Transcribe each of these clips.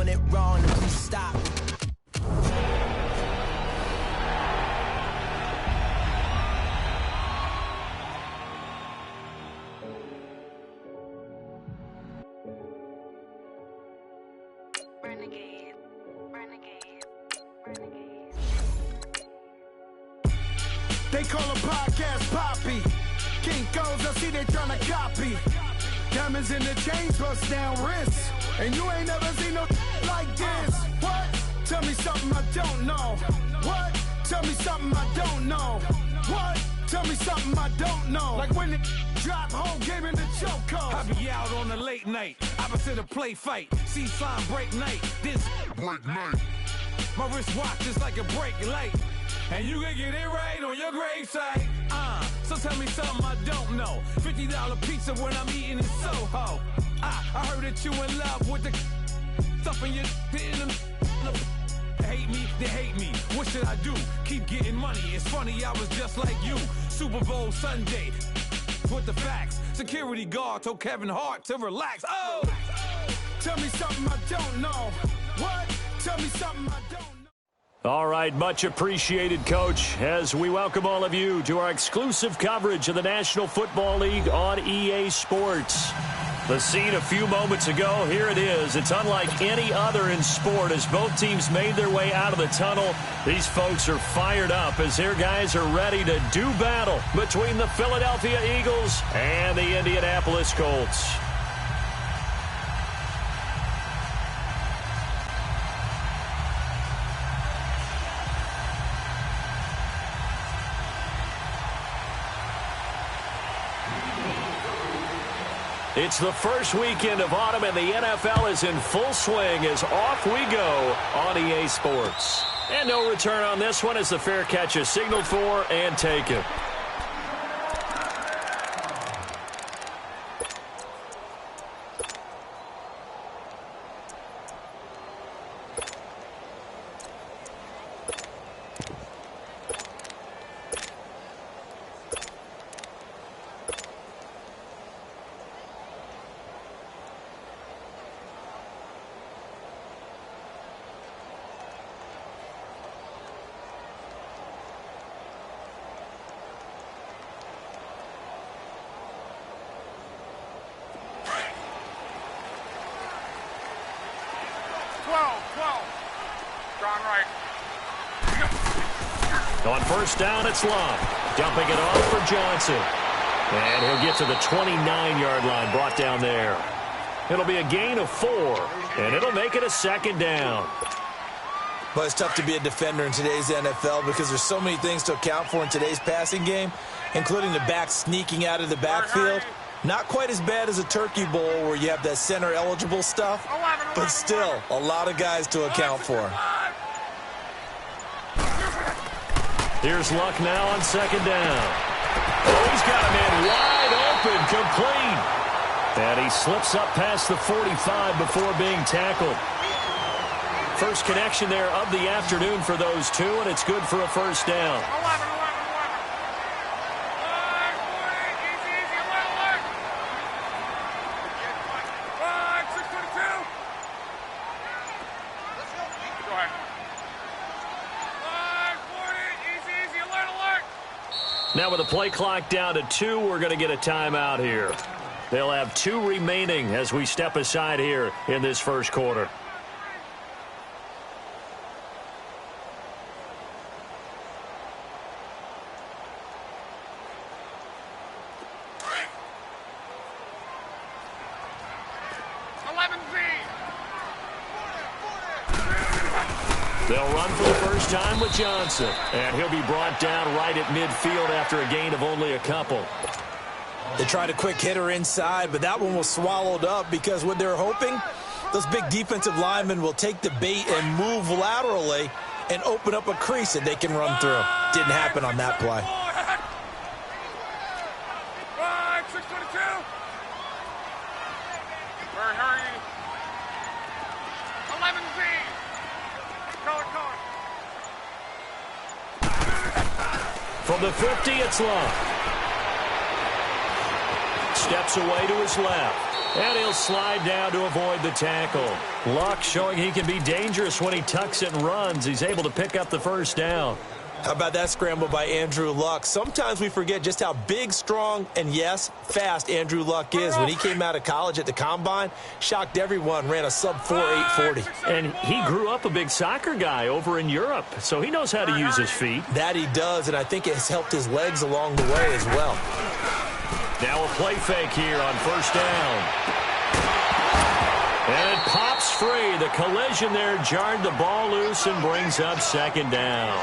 doing it wrong, then please stop. They call a podcast Poppy. Kinkos, I see they tryna copy. Diamonds in the chains, bust down wrists. And you ain't never seen no like this. What? Tell me something I don't know. What? Tell me something I don't know. What? Tell me something I don't know. Like when it drop, whole game in the chokehold. I be out on a late night, opposite a play fight. See sign break night, this break night. My wristwatch is like a brake light. And you can get it right on your gravesite. So tell me something I don't know. $50 pizza when I'm eating in Soho. I heard that you in love with the stuff in your in They hate me, they hate me. What should I do? Keep getting money. It's funny, I was just like you. Super Bowl Sunday with the facts. Security guard told Kevin Hart to relax. Oh! Tell me something I don't know. What? Tell me something I don't know. All right, much appreciated, Coach, as we welcome all of you to our exclusive coverage of the National Football League on EA Sports. The scene a few moments ago, here it is. It's unlike any other in sport as both teams made their way out of the tunnel. These folks are fired up as their guys are ready to do battle between the Philadelphia Eagles and the Indianapolis Colts. It's the first weekend of autumn, and the NFL is in full swing as off we go on EA Sports. And no return on this one as the fair catch is signaled for and taken. On first down, it's Love. Dumping it off for Johnson. And he'll get to the 29-yard line, brought down there. It'll be a gain of 4, and it'll make it a second down. But it's tough to be a defender in today's NFL because there's so many things to account for in today's passing game, including the back sneaking out of the backfield. Not quite as bad as a Turkey Bowl where you have that center-eligible stuff, but still a lot of guys to account for. Here's Luck now on second down. Oh, he's got him in wide open, complete. And he slips up past the 45 before being tackled. First connection there of the afternoon for those two, and it's good for a first down. Now with the play clock down to 2, we're going to get a timeout here. They'll have 2 remaining as we step aside here in this first quarter. They'll run for the first time with Johnson. And he'll be brought down right at midfield after a gain of only a couple. They tried a quick hitter inside, but that one was swallowed up because what they're hoping, those big defensive linemen will take the bait and move laterally and open up a crease that they can run through. Didn't happen on that play. From the 50, it's Love. steps away to his left. And he'll slide down to avoid the tackle. Luck showing he can be dangerous when he tucks it and runs. He's able to pick up the first down. How about that scramble by Andrew Luck? Sometimes we forget just how big, strong, and, yes, fast Andrew Luck is. When he came out of college at the Combine, shocked everyone, ran a sub-4 840. And he grew up a big soccer guy over in Europe, so he knows how to use his feet. That he does, and I think it has helped his legs along the way as well. Now a play fake here on first down. And it pops free. The collision there jarred the ball loose and brings up second down.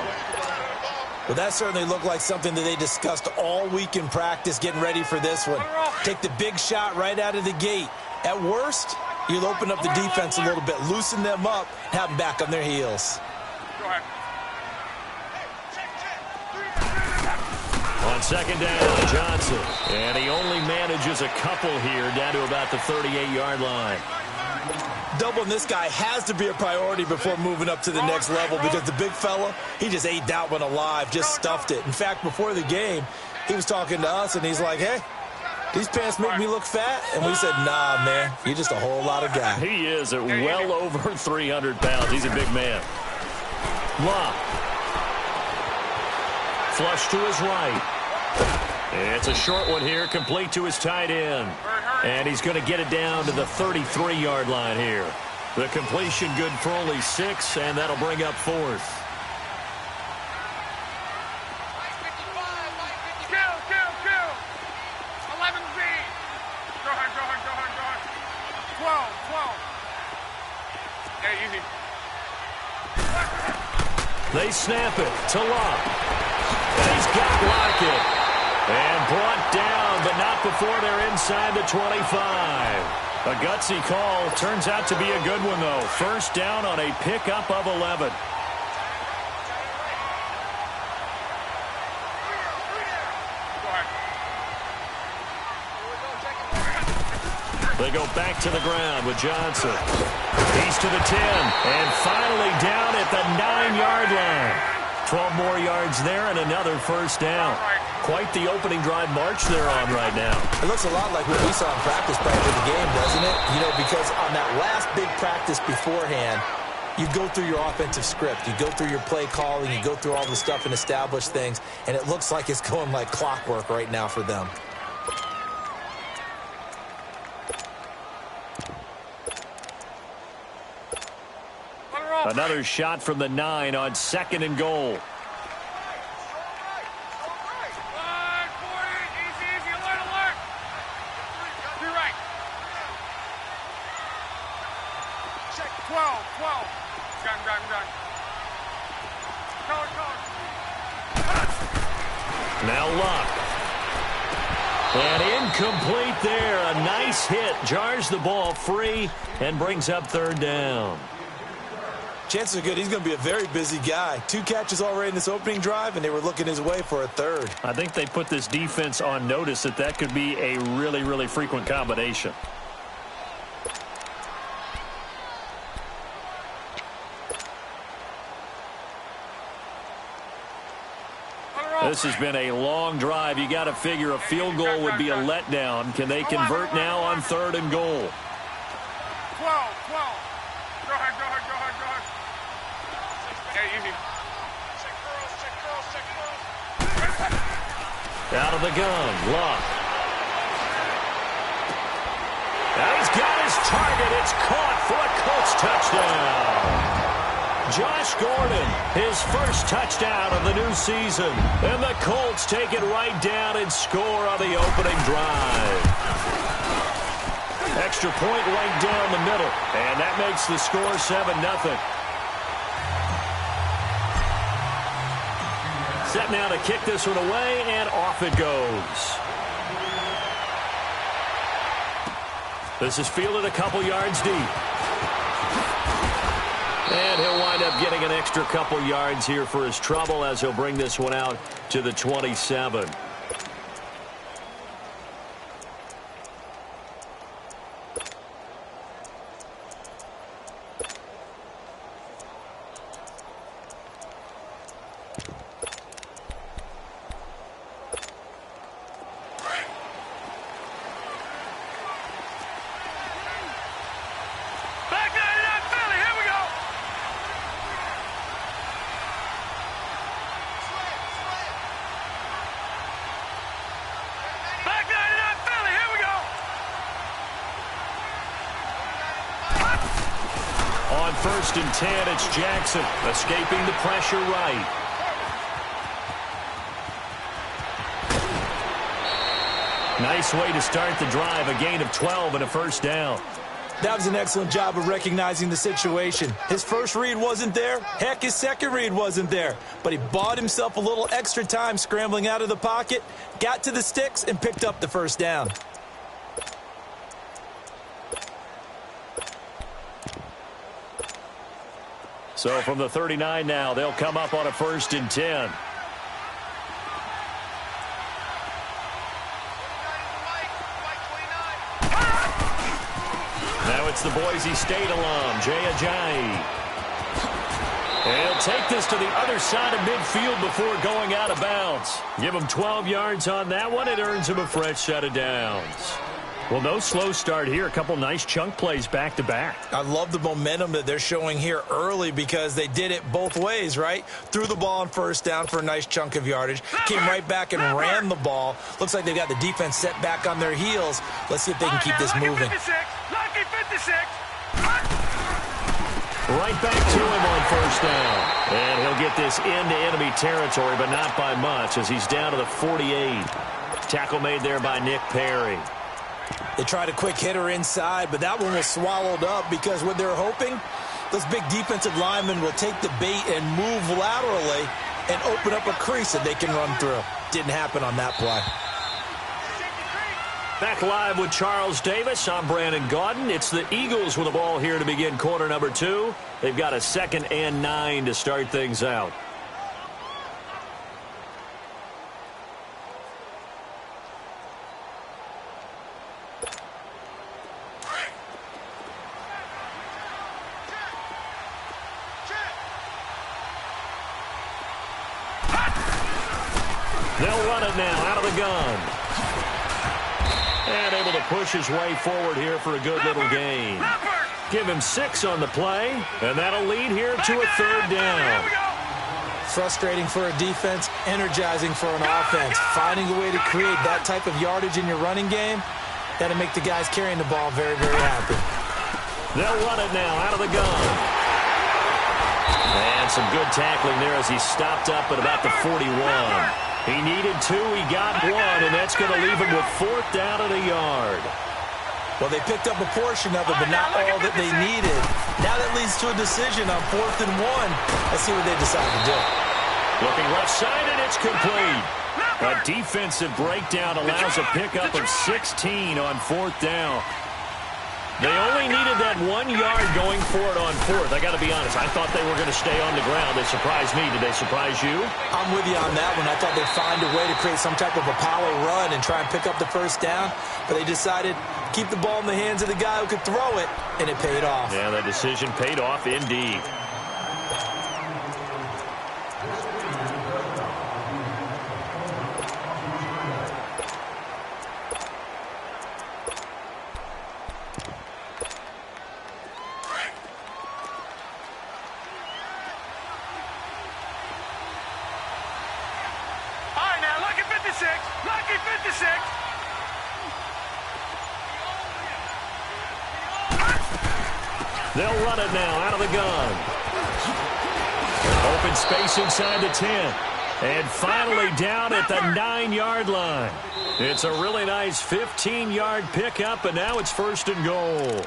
Well, that certainly looked like something that they discussed all week in practice getting ready for this one. Take the big shot right out of the gate. At worst, you'll open up the defense a little bit, loosen them up, have them back on their heels. On second down, Johnson. And he only manages a couple here down to about the 38-yard line. Doubling this guy has to be a priority before moving up to the next level because the big fella, he just ate that one alive, just stuffed it. In fact, before the game, he was talking to us, and he's like, hey, these pants make me look fat? And we said, nah, man, you're just a whole lot of guy. He is at well over 300 pounds. He's a big man. Lock. Flush to his right. It's a short one here, complete to his tight end. And he's going to get it down to the 33-yard line here. The completion good for only 6, and that'll bring up fourth. Kill. 11Z. Go ahead. 12. Yeah, easy. They snap it to Locke. And he's got Lockett. And brought down, but not before they're inside the 25. A gutsy call. Turns out to be a good one, though. First down on a pickup of 11. They go back to the ground with Johnson. He's to the 10. And finally down at the 9-yard line. 12 more yards there and another first down. Quite the opening drive march they're on right now. It looks a lot like what we saw in practice prior to the game, doesn't it? You know, because on that last big practice beforehand, you go through your offensive script. You go through your play calling. You go through all the stuff and establish things. And it looks like it's going like clockwork right now for them. Another shot from the 9 on second and goal. Easy. Alert. To your right. Check 12. Gun. Color. Now Luck. And incomplete there. A nice hit. Jars the ball free and brings up third down. Chances are good he's going to be a very busy guy. 2 catches already in this opening drive, and they were looking his way for a third. I think they put this defense on notice that could be a really, really frequent combination. This has been a long drive. You got to figure a field goal would be a letdown. Can they convert now on third and goal? 12. Go ahead. Yeah, easy. Out of the gun, Luck. Now he's got his target. It's caught for a Colts touchdown. Josh Gordon, his first touchdown of the new season. And the Colts take it right down and score on the opening drive. Extra point right down the middle. And that makes the score 7-0. Set now to kick this one away, and off it goes. This is fielded a couple yards deep. And he'll wind up getting an extra couple yards here for his trouble as he'll bring this one out to the 27. 1st and 10. It's Jackson escaping the pressure right. Nice way to start the drive, a gain of 12 and a 1st down. That was an excellent job of recognizing the situation. His first read wasn't there. Heck, his second read wasn't there. But he bought himself a little extra time scrambling out of the pocket, got to the sticks, and picked up the 1st down. So from the 39 now, they'll come up on a 1st and 10. Now it's the Boise State alum, Jay Ajayi. And he'll take this to the other side of midfield before going out of bounds. Give him 12 yards on that one. It earns him a fresh set of downs. Well, no slow start here. A couple nice chunk plays back-to-back. I love the momentum that they're showing here early because they did it both ways, right? Threw the ball on 1st down for a nice chunk of yardage. Came right back and ran the ball. Looks like they've got the defense set back on their heels. Let's see if they can keep this moving. Lucky 56. Right back to him on 1st down. And he'll get this into enemy territory, but not by much as he's down to the 48. Tackle made there by Nick Perry. They tried a quick hitter inside, but that one was swallowed up because what they're hoping, those big defensive linemen will take the bait and move laterally and open up a crease that they can run through. Didn't happen on that play. Back live with Charles Davis. I'm Brandon Gaudin. It's the Eagles with the ball here to begin quarter number 2. They've got a 2nd and 9 to start things out. They'll run it now out of the gun. And able to push his way forward here for a good little gain. Give him 6 on the play, and that'll lead here to a 3rd down. Frustrating for a defense, energizing for an offense. Finding a way to create that type of yardage in your running game, that'll make the guys carrying the ball very, very happy. They'll run it now out of the gun. And some good tackling there as he stopped up at about the 41. He needed 2, he got 1, and that's going to leave him with 4th down and a yard. Well, they picked up a portion of it, but not all that they needed. Now that leads to a decision on 4th and 1. Let's see what they decide to do. Looking left side, and it's complete. A defensive breakdown allows a pickup of 16 on 4th down. They only needed that 1 yard going for it on 4th. I got to be honest, I thought they were going to stay on the ground. They surprised me. Did they surprise you? I'm with you on that one. I thought they'd find a way to create some type of a power run and try and pick up the 1st down, but they decided to keep the ball in the hands of the guy who could throw it, and it paid off. Yeah, that decision paid off indeed. Lucky 56. They'll run it now out of the gun. Open space inside the 10. And finally down at the 9-yard line. It's a really nice 15-yard pickup, and now it's 1st and goal.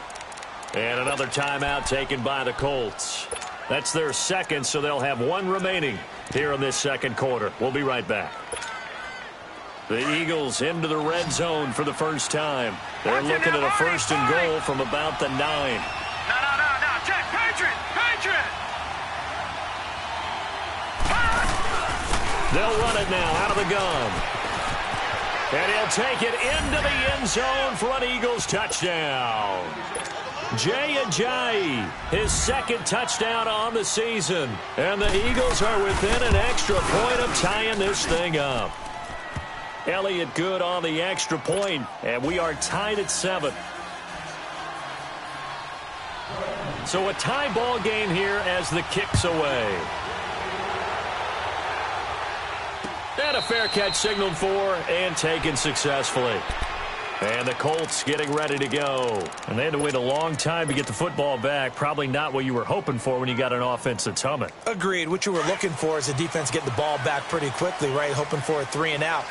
And another timeout taken by the Colts. That's their 2nd, so they'll have 1 remaining here in this 2nd quarter. We'll be right back. The Eagles into the red zone for the first time. They're looking at a 1st and goal from about the 9. No. Check. Patriot. They'll run it now out of the gun. And he'll take it into the end zone for an Eagles touchdown. Jay Ajayi, his 2nd touchdown on the season. And the Eagles are within an extra point of tying this thing up. Elliott good on the extra point, and we are tied at 7. So a tie ball game here as the kick's away. And a fair catch signaled for and taken successfully. And the Colts getting ready to go. And they had to wait a long time to get the football back. Probably not what you were hoping for when you got an offense that's humming. Agreed. What you were looking for is the defense getting the ball back pretty quickly, right? Hoping for a 3-and-out.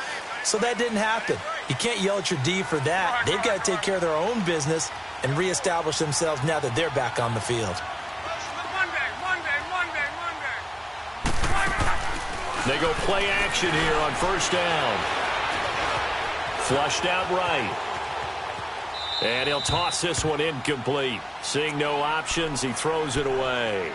So that didn't happen. You can't yell at your D for that. They've got to take care of their own business and reestablish themselves now that they're back on the field. They go play action here on first down. Flushed out right. And he'll toss this one incomplete. Seeing no options, he throws it away.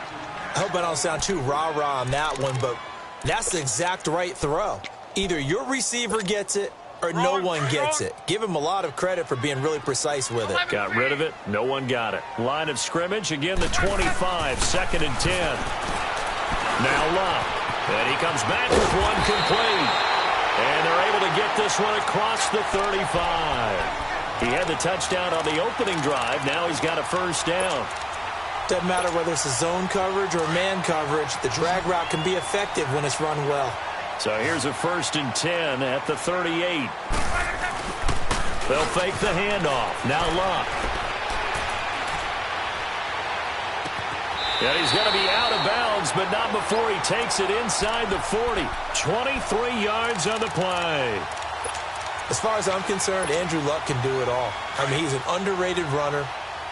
I hope I don't sound too rah-rah on that one, but that's the exact right throw. Either your receiver gets it or no one gets it. Give him a lot of credit for being really precise with it. Got rid of it. No one got it. Line of scrimmage, again the 25, 2nd and 10. Now Luck. And he comes back with one complete. And they're able to get this one across the 35. He had the touchdown on the opening drive. Now he's got a first down. Doesn't matter whether it's a zone coverage or man coverage. The drag route can be effective when it's run well. So here's a 1st and 10 at the 38. They'll fake the handoff. Now Luck. And he's going to be out of bounds, but not before he takes it inside the 40. 23 yards on the play. As far as I'm concerned, Andrew Luck can do it all. I mean, he's an underrated runner.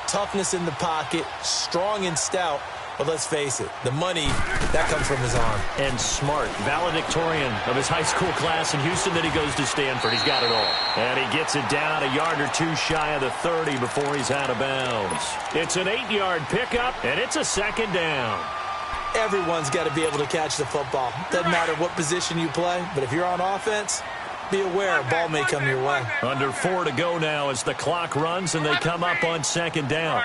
Toughness in the pocket, strong and stout. But let's face it, the money, that comes from his arm. And smart, valedictorian of his high school class in Houston. Then he goes to Stanford. He's got it all. And he gets it down a yard or two shy of the 30 before he's out of bounds. It's an 8-yard pickup, and it's a 2nd down. Everyone's got to be able to catch the football. Doesn't matter what position you play, but if you're on offense, be aware a ball may come your way. Under 4 to go now as the clock runs, and they come up on 2nd down.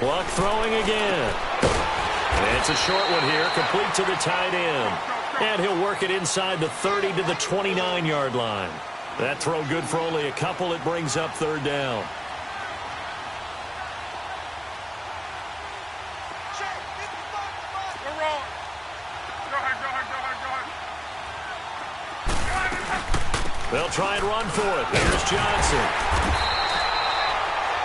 Luck throwing again. And it's a short one here, complete to the tight end. And he'll work it inside the 30 to the 29-yard line. That throw good for only a couple. It brings up 3rd down. They'll try and run for it. Here's Johnson.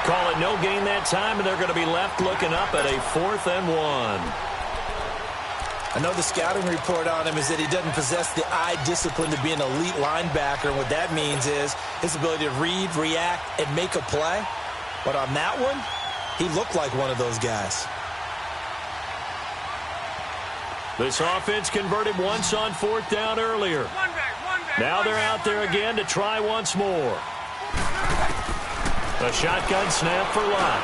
Call it no gain that time, and they're going to be left looking up at a 4th and 1. I know the scouting report on him is that he doesn't possess the eye discipline to be an elite linebacker. What that means is his ability to read, react, and make a play. But on that one, he looked like one of those guys. This offense converted once on 4th down earlier. Now they're out there again to try once more. A shotgun snap for Luck.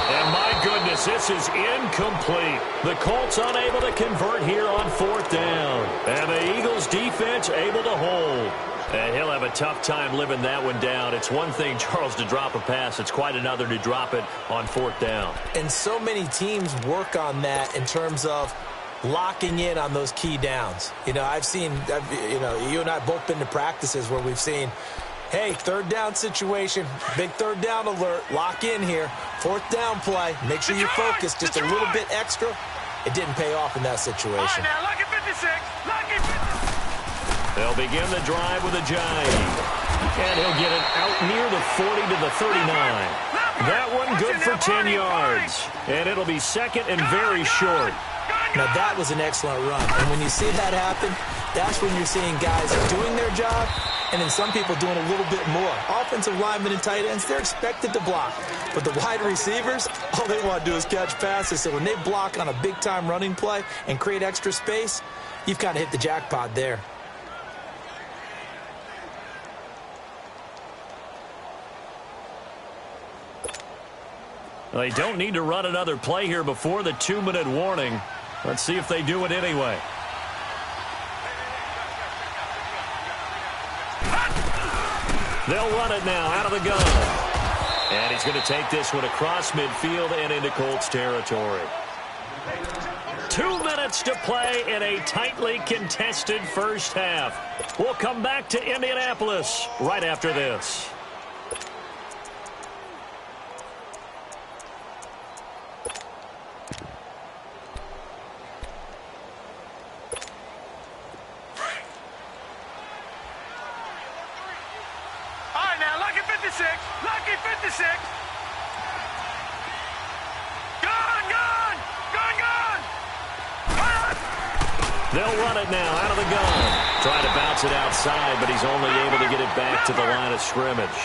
And my goodness, this is incomplete. The Colts unable to convert here on 4th down. And the Eagles defense able to hold. And he'll have a tough time living that one down. It's one thing, Charles, to drop a pass. It's quite another to drop it on 4th down. And so many teams work on that in terms of locking in on those key downs. You know, you and I both been to practices where we've seen, hey, 3rd down situation, big 3rd down alert, lock in here, 4th down play, make sure you focus just a little bit extra. It didn't pay off in that situation. They'll begin the drive with a jive. And he'll get it out near the 40 to the 39. That one good for 10 yards. And it'll be 2nd and very short. Now, that was an excellent run. And when you see that happen, that's when you're seeing guys doing their job and then some people doing a little bit more. Offensive linemen and tight ends, they're expected to block. But the wide receivers, all they want to do is catch passes. So when they block on a big-time running play and create extra space, you've kind of hit the jackpot there. They don't need to run another play here before the 2-minute warning. Let's see if they do it anyway. They'll run it now out of the gun. And he's going to take this one across midfield and into Colts territory. 2 minutes to play in a tightly contested first half. We'll come back to Indianapolis right after this. Lucky 56. Gone. They'll run it now out of the gun. Trying to bounce it outside, but he's only able to get it back to the line of scrimmage.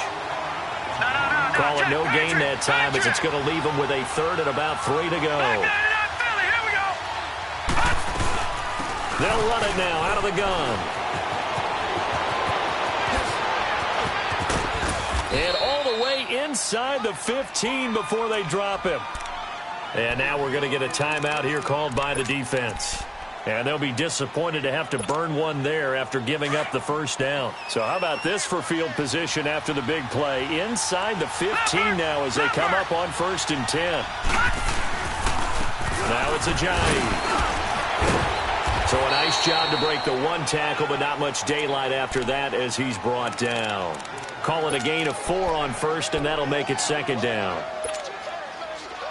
Call it no gain that time as it's going to leave him with a third and about 3 to go. Here we go. They'll run it now out of the gun. And all the way inside the 15 before they drop him. And now we're going to get a timeout here called by the defense. And they'll be disappointed to have to burn one there after giving up the first down. So how about this for field position after the big play? Inside the 15 now as they come up on 1st and 10. Now it's Ajayi. So a nice job to break the one tackle, but not much daylight after that as he's brought down. Call it a gain of 4 on 1st, and that'll make it 2nd down.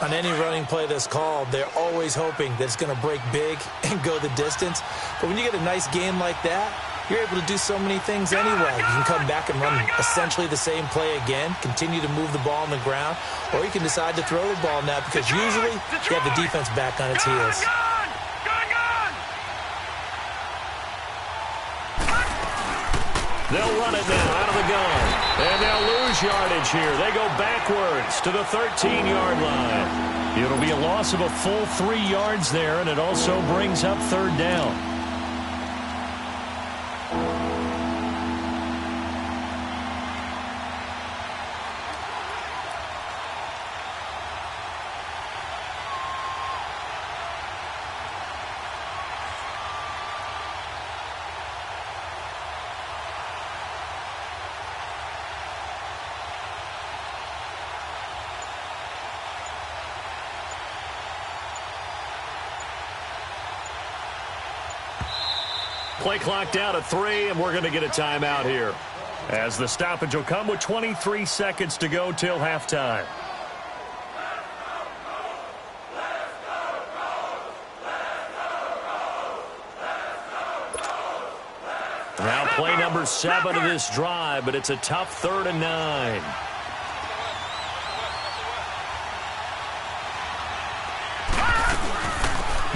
On any running play that's called, they're always hoping that it's going to break big and go the distance. But when you get a nice game like that, you're able to do so many things anyway. You can come back and run essentially the same play again, continue to move the ball on the ground, or you can decide to throw the ball now because usually you have the defense back on its heels. They'll run it now out of the gun. And they'll lose yardage here. They go backwards to the 13-yard line. It'll be a loss of a full 3 yards there, and it also brings up 3rd down. Play clock down to 3, and we're going to get a timeout here, as the stoppage will come with 23 seconds to go till halftime. Now play number 7 of this drive, but it's a tough 3rd and 9.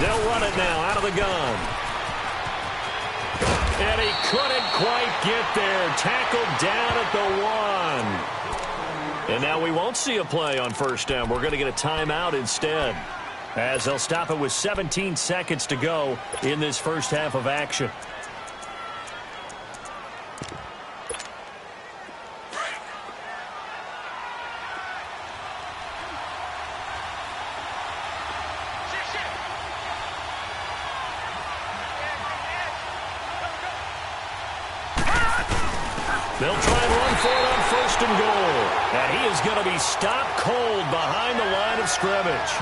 They'll run it now out of the gun. And he couldn't quite get there. Tackled down at the 1. And now we won't see a play on 1st down. We're going to get a timeout instead, as they'll stop it with 17 seconds to go in this first half of action. They'll try and run for it on 1st and goal. And he is going to be stopped cold behind the line of scrimmage.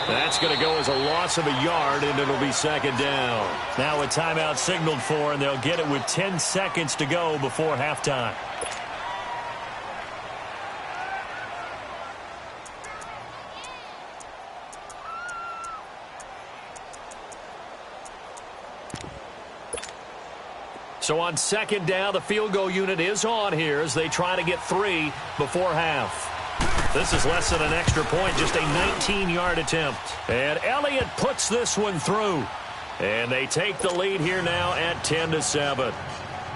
That's going to go as a loss of a yard, and it'll be 2nd down. Now a timeout signaled for, and they'll get it with 10 seconds to go before halftime. So on 2nd down, the field goal unit is on here as they try to get 3 before half. This is less than an extra point, just a 19-yard attempt. And Elliott puts this one through. And they take the lead here now at 10-7.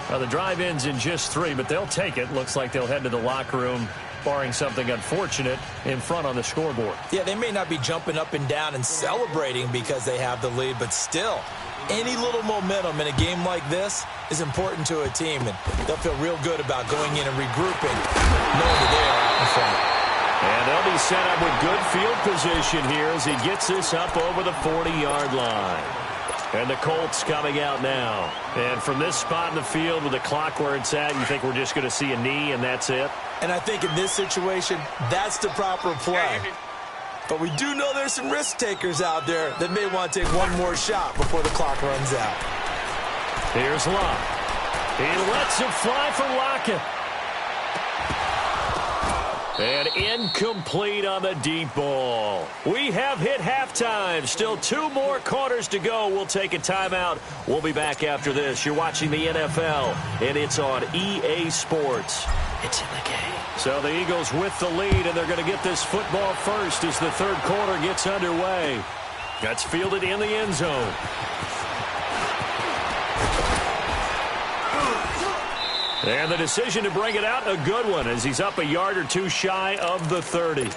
Now the drive ends in just 3, but they'll take it. Looks like they'll head to the locker room, barring something unfortunate, in front on the scoreboard. Yeah, they may not be jumping up and down and celebrating because they have the lead, but still, any little momentum in a game like this is important to a team, and they'll feel real good about going in and regrouping, knowing that they are out in front. And they'll be set up with good field position here as he gets this up over the 40-yard line. And the Colts coming out now. And from this spot in the field with the clock where it's at, you think we're just going to see a knee and that's it? And I think in this situation, that's the proper play. But we do know there's some risk takers out there that may want to take one more shot before the clock runs out. Here's Locke. He lets it fly for Lockett. And incomplete on the deep ball. We have hit halftime. Still 2 more quarters to go. We'll take a timeout. We'll be back after this. You're watching the NFL, and it's on EA Sports. It's in the game. So the Eagles with the lead, and they're going to get this football first as the third quarter gets underway. That's fielded in the end zone. And the decision to bring it out, a good one, as he's up a yard or two shy of the 30.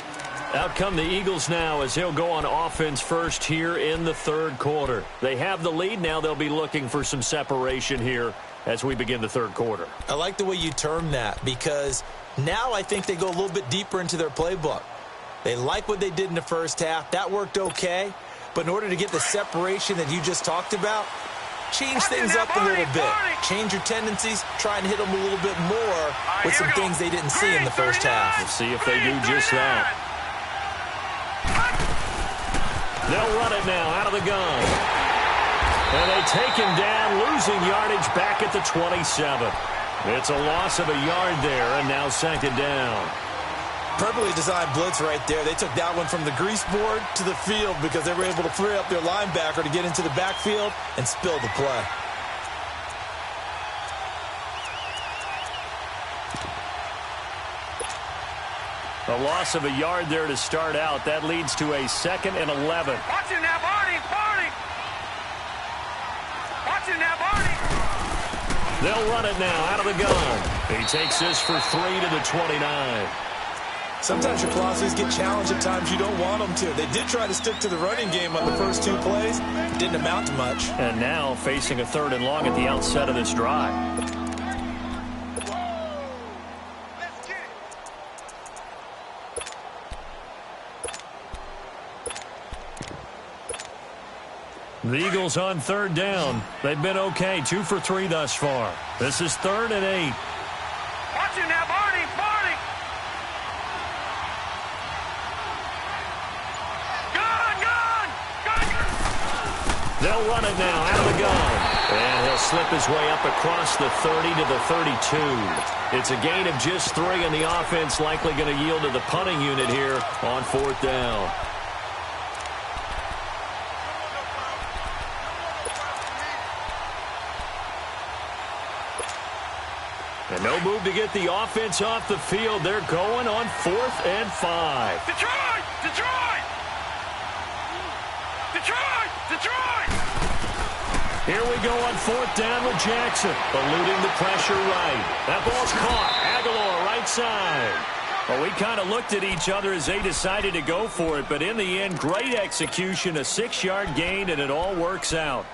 Out come the Eagles now as he'll go on offense first here in the third quarter. They have the lead. Now they'll be looking for some separation here as we begin the third quarter. I like the way you term that, because now I think they go a little bit deeper into their playbook. They like what they did in the first half. That worked okay. But in order to get the separation that you just talked about, change things up a little bit. Change your tendencies. Try and hit them a little bit more with some things they didn't see in the first half. We'll see if they do just that. They'll run it now out of the gun. And they take him down, losing yardage back at the 27. It's a loss of a yard there, and now second down. Perfectly designed blitz right there. They took that one from the grease board to the field because they were able to free up their linebacker to get into the backfield and spill the play. A loss of a yard there to start out. That leads to a 2nd and 11. Watch him now, Barney. Watch him now, Barney. They'll run it now out of the gun. He takes this for 3 to the 29. Sometimes your philosophies get challenged at times you don't want them to. They did try to stick to the running game on the first 2 plays. Didn't amount to much. And now facing a 3rd and long at the outset of this drive. The Eagles on 3rd down. They've been okay. 2 for 3 thus far. This is 3rd and 8. Watch him now, Barney. They'll run it now out of the gun. And he'll slip his way up across the 30 to the 32. It's a gain of just 3, and the offense likely going to yield to the punting unit here on 4th down. And no move to get the offense off the field. They're going on 4th and 5. Detroit! Here we go on 4th down with Jackson, eluding the pressure right. That ball's caught. Aguilar right side. Well, we kind of looked at each other as they decided to go for it, but in the end, great execution, a 6-yard gain, and it all works out.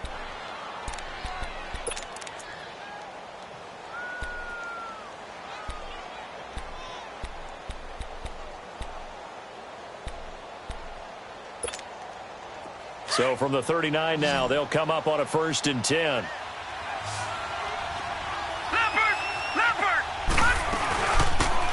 So from the 39 now, they'll come up on a 1st and 10.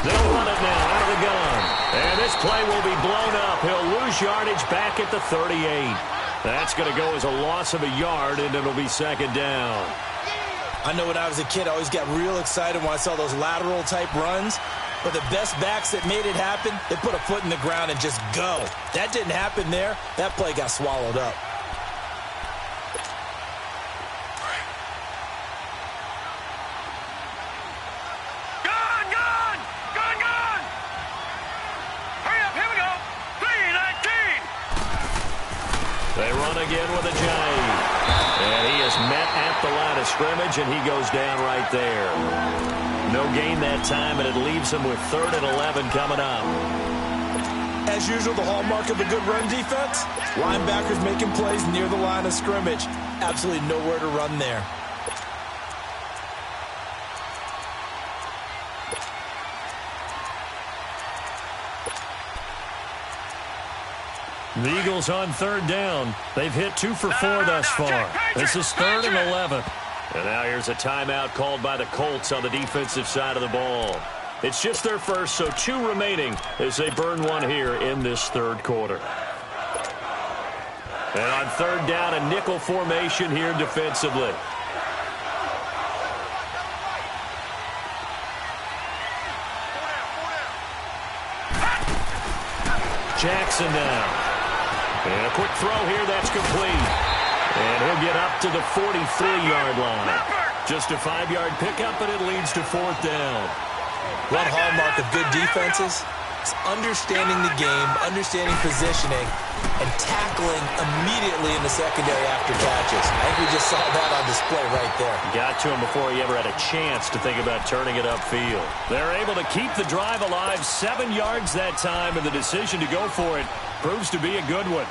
They'll run it now out of the gun. And this play will be blown up. He'll lose yardage back at the 38. That's going to go as a loss of a yard, and it'll be 2nd down. I know when I was a kid, I always got real excited when I saw those lateral-type runs. But the best backs that made it happen, they put a foot in the ground and just go. That didn't happen there. That play got swallowed up. Gun! Hurry up, here we go. 3-19. They run again with a jive. And he is met at the line of scrimmage, and he goes down right there. No gain that time, and it leaves him with 3rd and 11 coming up. As usual, the hallmark of a good run defense, linebackers making plays near the line of scrimmage. Absolutely nowhere to run there. The Eagles on 3rd down. They've hit 2 for 4 thus far. This is 3rd and 11. And now here's a timeout called by the Colts on the defensive side of the ball. It's just their first, so 2 remaining as they burn 1 here in this 3rd quarter. And on 3rd down, a nickel formation here defensively. Jackson now. And a quick throw here, that's complete. And he'll get up to the 43-yard line. Just a 5-yard pickup, and it leads to 4th down. One hallmark of good defenses is understanding the game, understanding positioning, and tackling immediately in the secondary after catches. I think we just saw that on display right there. Got to him before he ever had a chance to think about turning it upfield. They're able to keep the drive alive, 7 yards that time, and the decision to go for it proves to be a good one.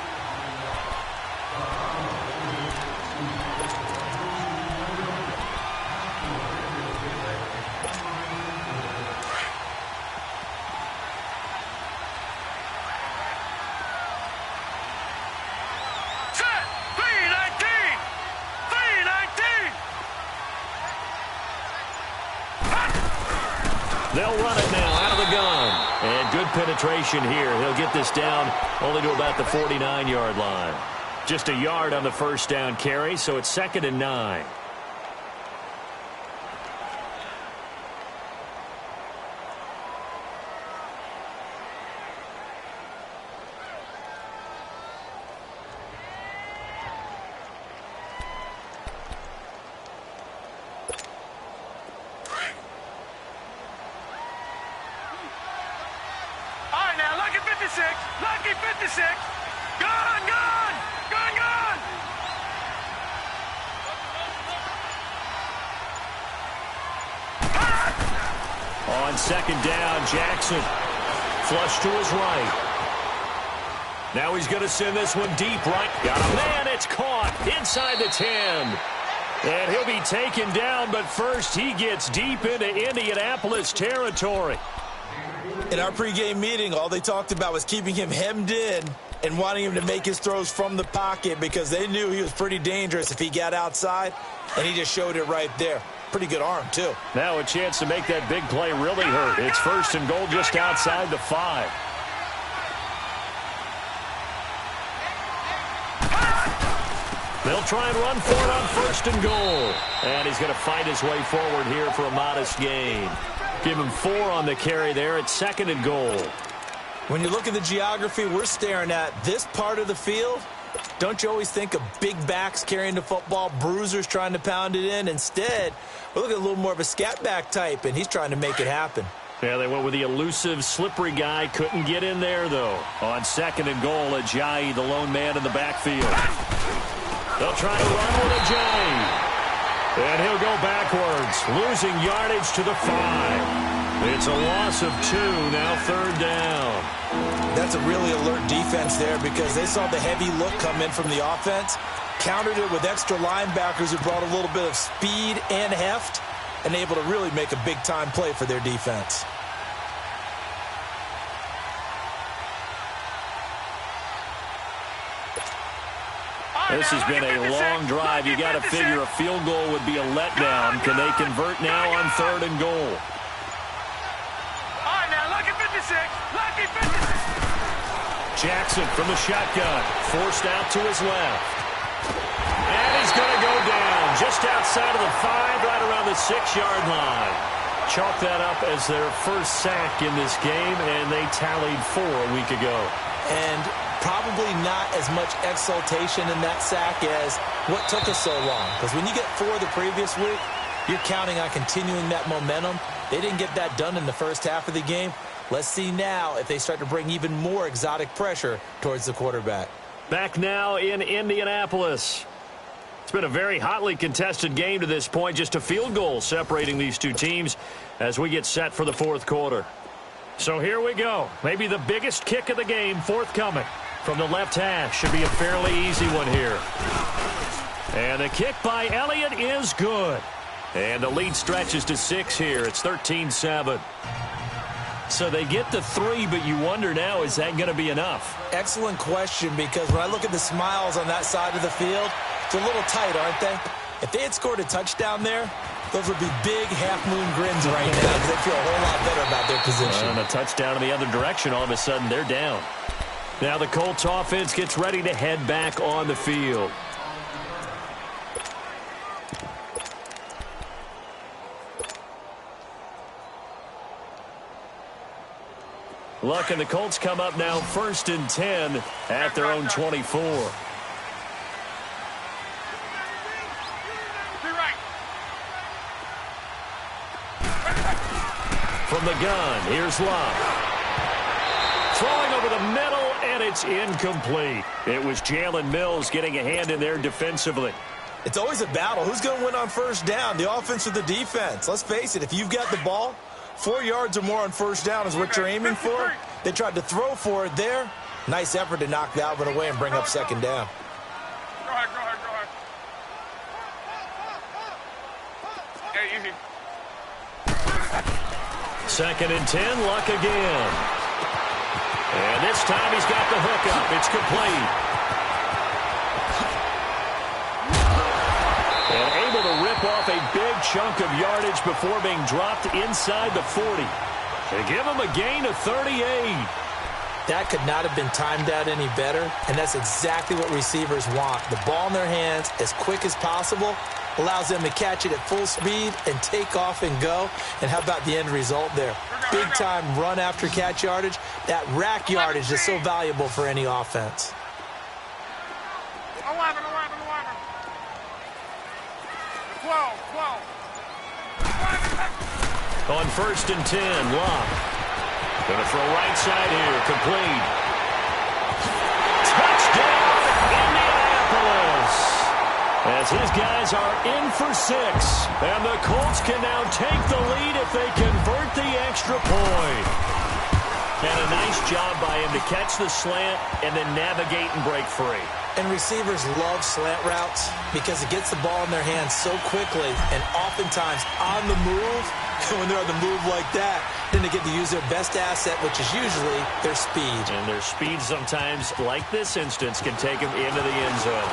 They'll run it now out of the gun. And good penetration here. He'll get this down only to about the 49-yard line. Just a yard on the first down carry, so it's 2nd and 9. Lucky 56. Gone, gone, gone, gone. On 2nd down, Jackson. Flush to his right. Now he's going to send this one deep right. Got a man, it's caught inside the 10. And he'll be taken down, but first he gets deep into Indianapolis territory. In our pregame meeting, all they talked about was keeping him hemmed in and wanting him to make his throws from the pocket because they knew he was pretty dangerous if he got outside, and he just showed it right there. Pretty good arm, too. Now a chance to make that big play really hurt. It's 1st and goal just outside the 5. They'll try and run for it on 1st and goal. And he's going to fight his way forward here for a modest gain. Give him 4 on the carry there at 2nd and goal. When you look at the geography we're staring at, this part of the field, don't you always think of big backs carrying the football, bruisers trying to pound it in? Instead, we're looking at a little more of a scat back type, and he's trying to make it happen. Yeah, they went with the elusive, slippery guy. Couldn't get in there, though. On 2nd and goal, Ajayi, the lone man in the backfield. They'll try to run with Ajayi. And he'll go backwards, losing yardage to the 5. It's a loss of 2, now 3rd down. That's a really alert defense there because they saw the heavy look come in from the offense, countered it with extra linebackers who brought a little bit of speed and heft, and able to really make a big-time play for their defense. This has been a long drive. You got to figure a field goal would be a letdown. Can they convert now on 3rd and goal? All right, now, lucky 56. Lucky 56. Jackson from the shotgun. Forced out to his left. And he's going to go down just outside of the 5, right around the 6-yard line. Chalk that up as their first sack in this game, and they tallied 4 a week ago. And probably not as much exultation in that sack as what took us so long. Because when you get 4 the previous week, you're counting on continuing that momentum. They didn't get that done in the first half of the game. Let's see now if they start to bring even more exotic pressure towards the quarterback. Back now in Indianapolis. It's been a very hotly contested game to this point. Just a field goal separating these two teams as we get set for the 4th quarter. So here we go. Maybe the biggest kick of the game forthcoming. From the left hash, should be a fairly easy one here. And the kick by Elliott is good. And the lead stretches to 6 here. It's 13-7. So they get the 3, but you wonder now, is that going to be enough? Excellent question, because when I look at the smiles on that side of the field, it's a little tight, aren't they? If they had scored a touchdown there, those would be big half-moon grins right now because they feel a whole lot better about their position. And a touchdown in the other direction, all of a sudden they're down. Now the Colts offense gets ready to head back on the field. Luck and the Colts come up now 1st and 10 at their own 24. From the gun, here's Love. Throwing over the middle, and it's incomplete. It was Jalen Mills getting a hand in there defensively. It's always a battle. Who's going to win on first down, the offense or the defense? Let's face it, if you've got the ball, 4 yards or more on first down is what you're aiming for. They tried to throw for it there. Nice effort to knock that one away and bring up second down. Go ahead. Hey, easy. 2nd and 10, Luck again. And this time he's got the hookup. It's complete. And able to rip off a big chunk of yardage before being dropped inside the 40. They give him a gain of 38. That could not have been timed out any better, and that's exactly what receivers want. The ball in their hands as quick as possible allows them to catch it at full speed and take off and go. And how about the end result there? Big-time run after catch yardage. That rack yardage is so valuable for any offense. 11. 12. On 1st and 10, Locke. Going to throw right side here, complete. Touchdown, Indianapolis! As his guys are in for 6. And the Colts can now take the lead if they convert the extra point. And a nice job by him to catch the slant and then navigate and break free. And receivers love slant routes because it gets the ball in their hands so quickly and oftentimes on the move. When they're on the move like that, then they get to use their best asset, which is usually their speed. And their speed sometimes, like this instance, can take them into the end zone.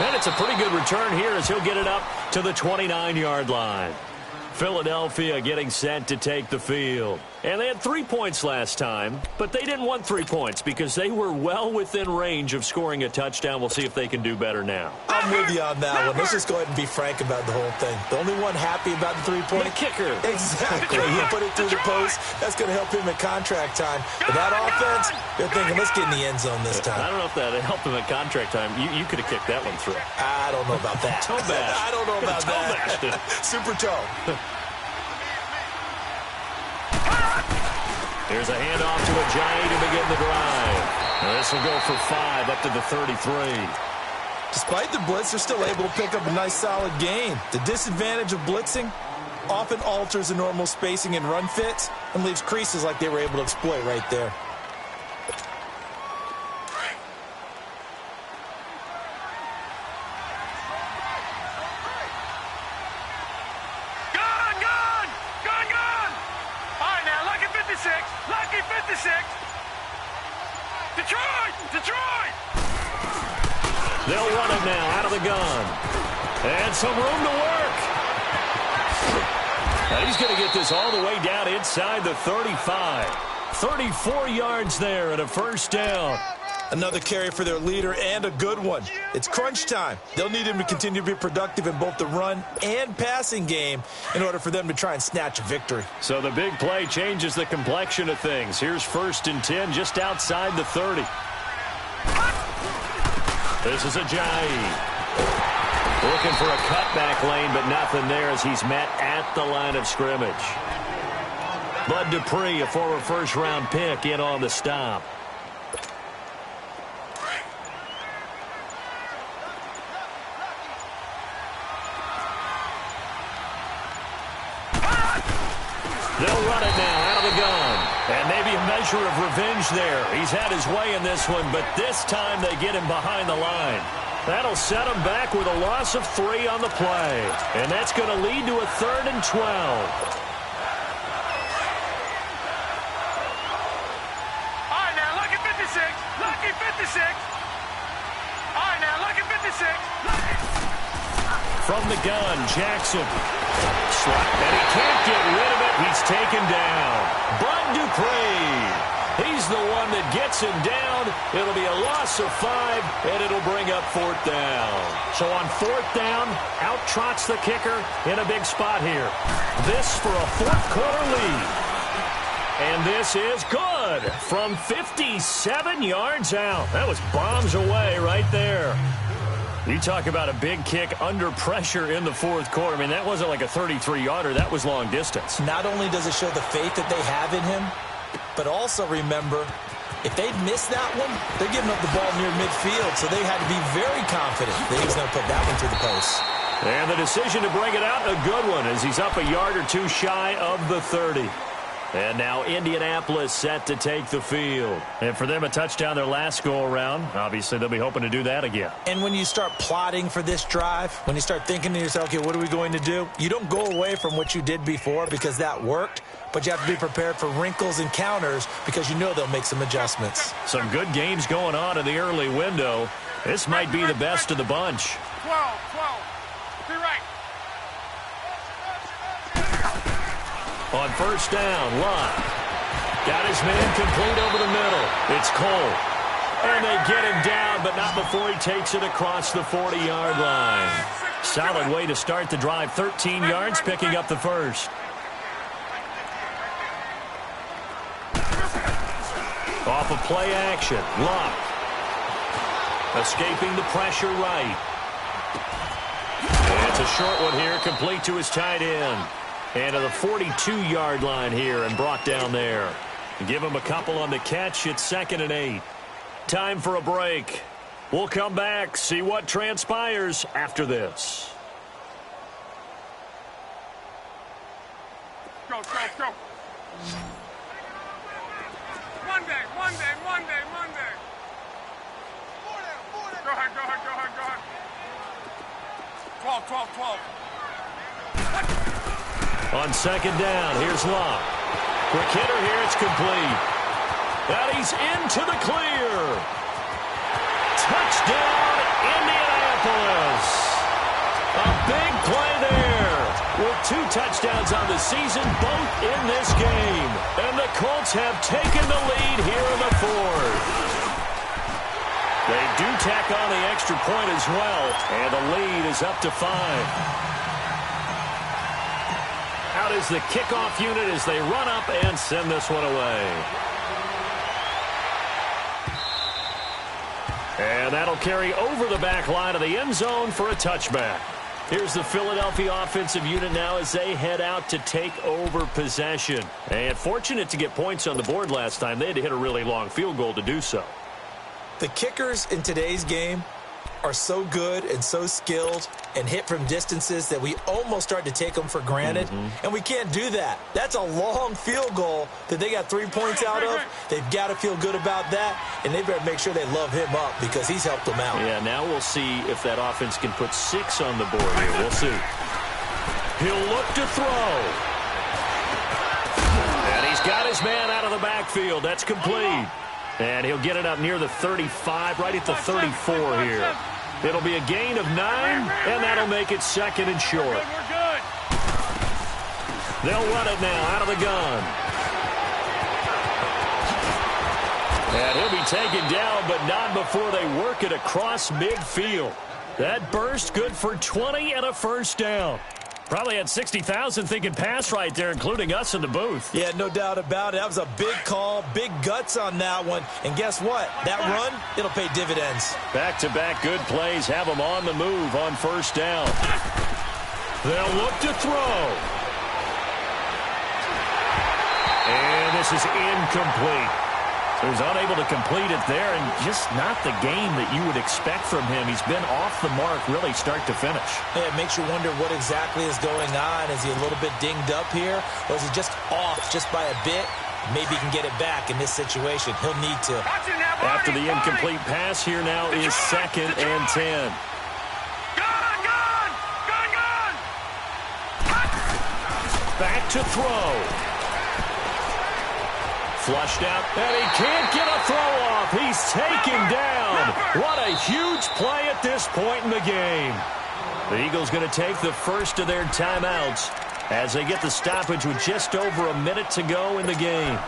And it's a pretty good return here as he'll get it up to the 29-yard line. Philadelphia getting set to take the field. And they had 3 points last time, but they didn't want 3 points because they were well within range of scoring a touchdown. We'll see if they can do better now. I'm with you on that one. Let's just go ahead and be frank about the whole thing. The only one happy about the 3-point? The kicker. Exactly. He put it through the post. That's going to help him at contract time. But that offense, they're thinking, let's get in the end zone this time. I don't know if that helped him at contract time. You could have kicked that one through. I don't know about that. Toe bash. I don't know about that. Super toe. Here's a handoff to Ajayi to begin the drive. This will go for 5 up to the 33. Despite the blitz, they're still able to pick up a nice solid gain. The disadvantage of blitzing often alters the normal spacing and run fits and leaves creases like they were able to exploit right there. They'll run it now out of the gun. And some room to work. Now he's going to get this all the way down inside the 35. 34 yards there and a first down. Another carry for their leader and a good one. It's crunch time. They'll need him to continue to be productive in both the run and passing game in order for them to try and snatch a victory. So the big play changes the complexion of things. Here's 1st and 10 just outside the 30. This is Ajayi. Looking for a cutback lane, but nothing there as he's met at the line of scrimmage. Bud Dupree, a former first-round pick, in on the stop. They'll run it now out of the gun. And maybe a measure of revenge there. He's had his way in this one, but this time they get him behind the line. That'll set him back with a loss of 3 on the play. And that's going to lead to a 3rd and 12. All right, now, look at 56. Lucky 56. All right, now, look at 56. From the gun, Jackson. And he can't get rid of it. He's taken down. Bud Dupree. He's the one that gets him down. It'll be a loss of 5, and it'll bring up 4th down. So on 4th down, out trots the kicker in a big spot here. This for a 4th quarter lead. And this is good from 57 yards out. That was bombs away right there. You talk about a big kick under pressure in the fourth quarter. I mean, that wasn't like a 33-yarder. That was long distance. Not only does it show the faith that they have in him, but also remember, if they'd missed that one, they're giving up the ball near midfield, so they had to be very confident that he was going to put that one through the post. And the decision to bring it out, a good one, as he's up a yard or two shy of the 30. And now Indianapolis set to take the field. And for them, a touchdown their last go-around. Obviously, they'll be hoping to do that again. And when you start plotting for this drive, when you start thinking to yourself, okay, what are we going to do? You don't go away from what you did before because that worked, but you have to be prepared for wrinkles and counters because you know they'll make some adjustments. Some good games going on in the early window. This might be the best of the bunch. 12. Be right. On first down, Lott got his man complete over the middle. It's Cole. And they get him down, but not before he takes it across the 40-yard line. Solid way to start the drive. 13 yards, picking up the first. Off of play action, Lott escaping the pressure right. And it's a short one here, complete to his tight end. And to the 42-yard line here and brought down there. Give him a couple on the catch. It's 2nd and 8. Time for a break. We'll come back, see what transpires after this. Go. Monday. Go ahead. 12. On second down, here's Lott. Quick hitter here, it's complete. And he's into the clear. Touchdown, Indianapolis. A big play there. With 2 touchdowns on the season, both in this game. And the Colts have taken the lead here in the 4th. They do tack on the extra point as well. And the lead is up to 5. Out is the kickoff unit as they run up and send this one away. And that'll carry over the back line of the end zone for a touchback. Here's the Philadelphia offensive unit now as they head out to take over possession. And fortunate to get points on the board last time. They had to hit a really long field goal to do so. The kickers in today's game are so good and so skilled and hit from distances that we almost start to take them for granted. And we can't do that. That's a long field goal that they got 3 points out of. They've got to feel good about that, and they better make sure they love him up because he's helped them out. Yeah, now we'll see if that offense can put 6 on the board here. We'll see. He'll look to throw. And he's got his man out of the backfield. That's complete. And he'll get it up near the 35, right at the 34 here. It'll be a gain of 9, and that'll make it 2nd and short. We're good. They'll run it now out of the gun. And he'll be taken down, but not before they work it across midfield. That burst good for 20 and a first down. Probably had 60,000 thinking pass right there, including us in the booth. Yeah, no doubt about it. That was a big call, big guts on that one. And guess what? That run, it'll pay dividends. Back-to-back good plays have them on the move on first down. They'll look to throw. And this is incomplete. So he's unable to complete it there, and just not the game that you would expect from him. He's been off the mark really start to finish. Yeah, it makes you wonder what exactly is going on. Is he a little bit dinged up here, or is he just off just by a bit? Maybe he can get it back in this situation. He'll need to. After the incomplete pass, here now is 2nd and 10. Gone! Back to throw. Flushed out, and he can't get a throw off. He's taken down. What a huge play at this point in the game. The Eagles going to take the first of their timeouts as they get the stoppage with just over a minute to go in the game.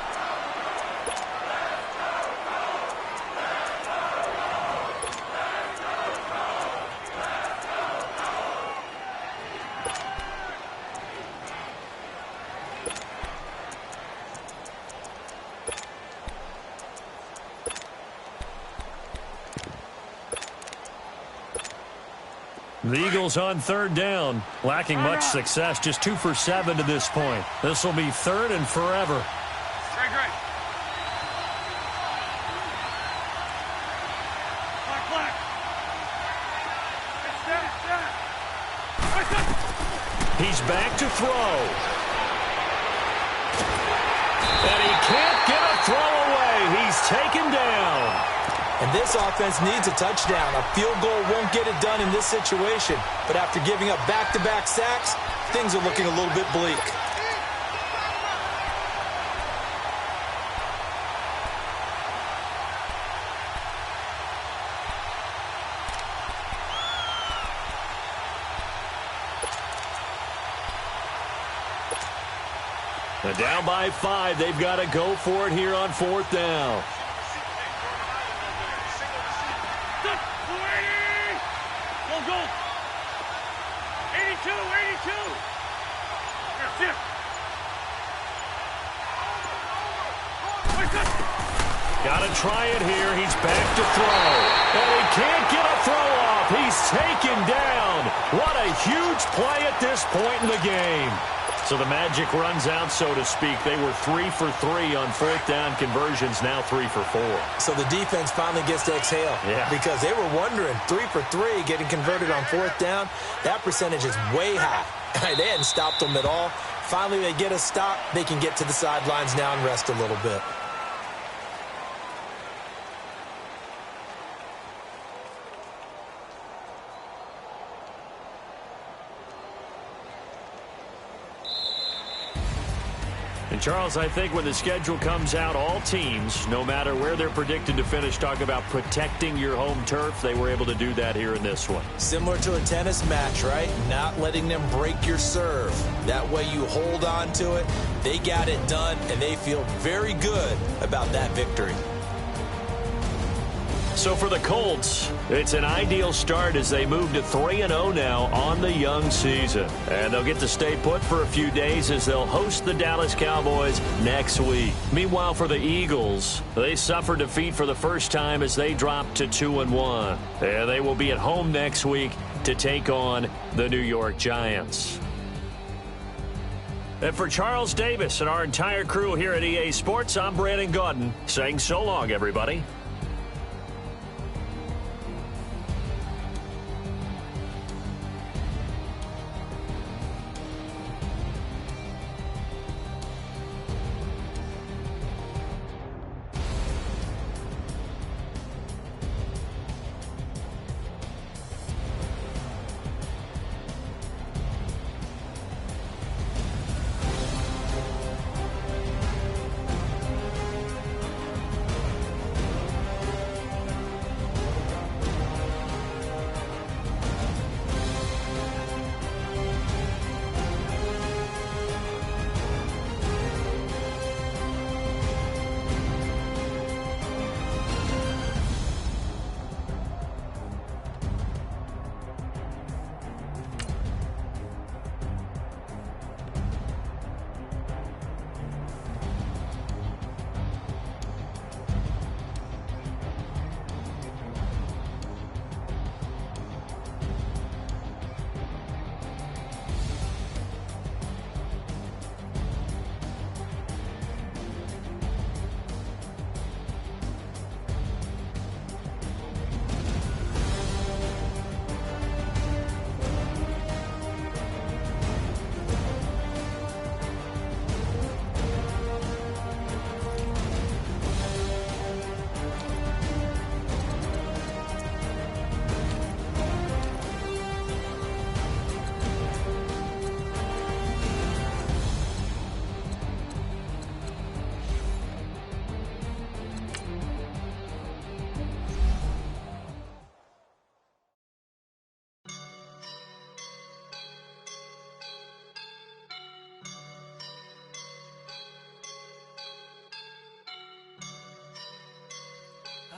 The Eagles on third down, lacking much success, just 2 for 7 to this point. This will be third and forever. Great. He's back to throw. And he can't get a throw away. He's taken down. And this offense needs a touchdown. A field goal won't get it done in this situation. But after giving up back-to-back sacks, things are looking a little bit bleak. They're down by 5. They've got to go for it here on fourth down. Go. 82. Got to try it here. He's back to throw. And he can't get a throw off. He's taken down. What a huge play at this point in the game. So the magic runs out, so to speak. They were 3 for 3 on fourth down conversions, now 3 for 4. So the defense finally gets to exhale. Yeah. Because they were wondering, 3 for 3 getting converted on fourth down. That percentage is way high. They hadn't stopped them at all. Finally, they get a stop. They can get to the sidelines now and rest a little bit. And, Charles, I think when the schedule comes out, all teams, no matter where they're predicted to finish, talk about protecting your home turf. They were able to do that here in this one. Similar to a tennis match, right? Not letting them break your serve. That way you hold on to it. They got it done, and they feel very good about that victory. So for the Colts, it's an ideal start as they move to 3-0 now on the young season. And they'll get to stay put for a few days as they'll host the Dallas Cowboys next week. Meanwhile, for the Eagles, they suffered defeat for the first time as they dropped to 2-1. And they will be at home next week to take on the New York Giants. And for Charles Davis and our entire crew here at EA Sports, I'm Brandon Gaudin saying so long, everybody.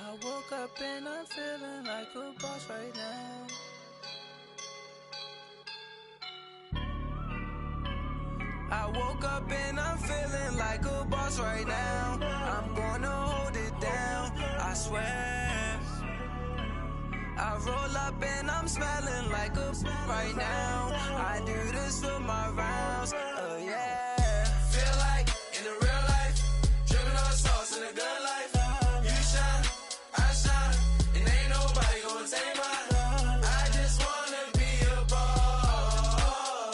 I woke up and I'm feeling like a boss right now. I woke up and I'm feeling like a boss right now. I'm gonna hold it down, I swear. I roll up and I'm smelling like a right now. I do this for my rounds, oh yeah. Feel like in the real life, dripping on sauce in the good life. You shine, I shine, and ain't nobody gonna take mine. I just wanna be a boss.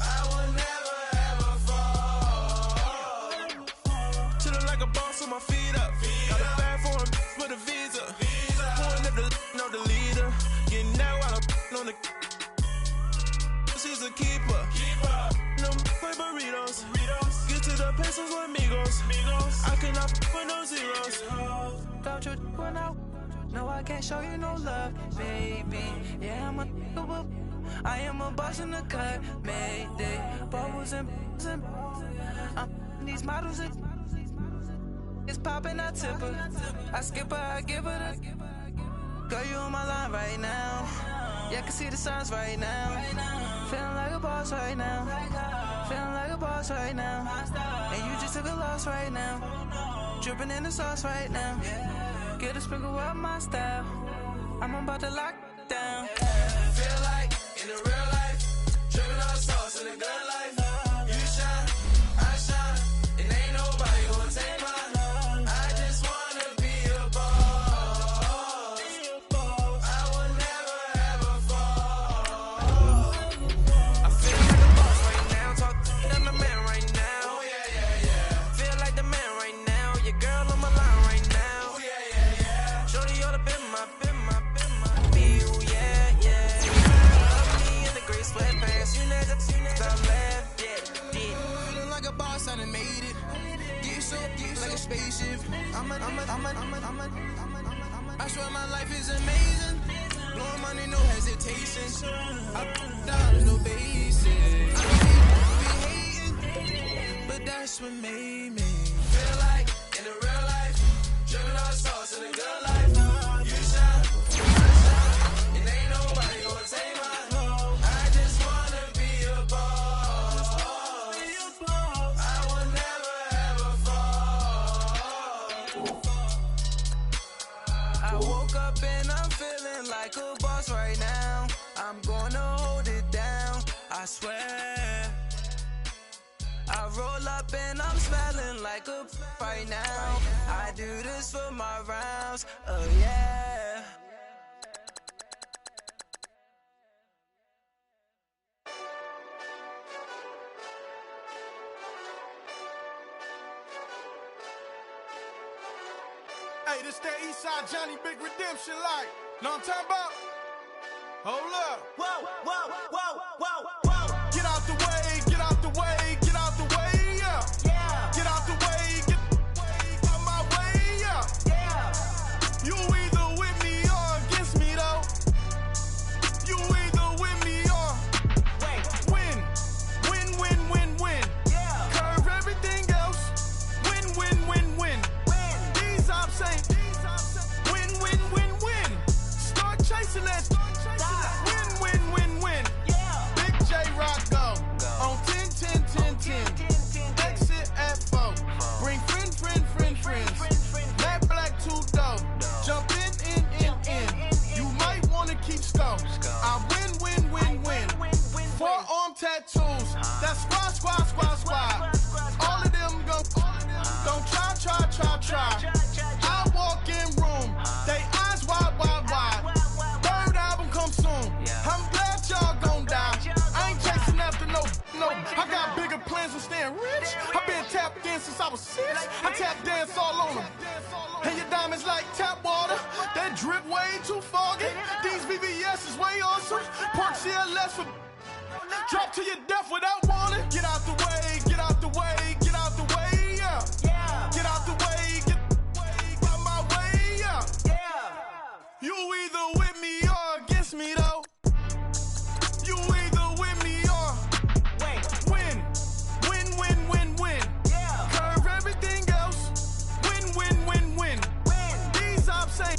I will never ever fall. Chillin' like a boss with my feet up. Got a bag for him with a visa. Pouring up the know the leader. Getting that while I'm on the. She's a keeper. No burritos. Get to the pesos with amigos. I cannot with no zeros. Don't you run out? No, I can't show you no love, baby. Yeah, I am a boss in the cut, Mayday. Bubbles and these models it's popping, I tip her. I skip her, I give her the. Girl, you on my line right now. Yeah, I can see the signs right now. Feeling like a boss right now. Feeling like a boss right now. And you just took a loss right now. Dripping in the sauce right now. Get a sprinkle up my style. I'm about to lock down. Feel like in the real life, dripping on sauce in the good life. You shine, I shine, and ain't nobody gonna take mine. I just wanna be a boss. I will never ever fall. I feel like a boss right now. Talk to the man right now. Oh yeah, yeah, yeah. Feel like the man right now. Your girl on my line right now. Oh yeah, yeah, yeah. Shorty all up in my feel, yeah, yeah. Love me in the gray sweatpants. You never stop left, yeah. Feeling like a boss, I done made it. Get so like a spaceship. I swear my life is amazing. Blowing money, no hesitation. I put dollars, no basic. I be hating, but that's what made me. Feel like in the real life, dripping on sauce in the good life. You shine, I shine, and ain't nobody gonna take mine. I just wanna be a boss. I will never ever fall. I woke up and I'm feeling like a boss right now. I'm gonna hold it down, I swear. I roll up and I'm smelling like a right now. I do this for my rounds, oh yeah. Hey, this that Eastside Johnny Big Redemption like. Know what I'm talking about? Hold up. Whoa, whoa, whoa, whoa, whoa. Get out the way, get out the way, get out the way, yeah. Yeah, Get out the way, get out my way, yeah. yeah. You either with me or against me, though. You either with me or Wait, win. Win, win, win, win. yeah. Curve everything else. Win, win, win, win. Win. These I'm saying. Win, win, win, win. Start chasing that. Win, win, win, win. Yeah. Big J Rock go. On 10, 10, 10, 10. Exit at 4. Bring friends. Matt Black 2 dope. Jump in. You might wanna keep score. I win. Forearm tattoos. That's squad. All of them go. Don't try. I walk in room. They eyes wide. Third album come soon. I'm glad y'all gon' die. I ain't chasing after no. I got bigger plans than staying rich. I been tapped in since I was 6. I tap dance all on them. And your diamonds like tap water. That drip way too foggy. These VVS is way awesome. Park CLS for drop to your death without warning. Get out the way, get out the way, get out the way, yeah. Yeah, Get out the way, get out my way, yeah. yeah. You either with me or against me, though. You either with me or Wait, win. yeah. Curve everything else. Win. Win. These I'm saying.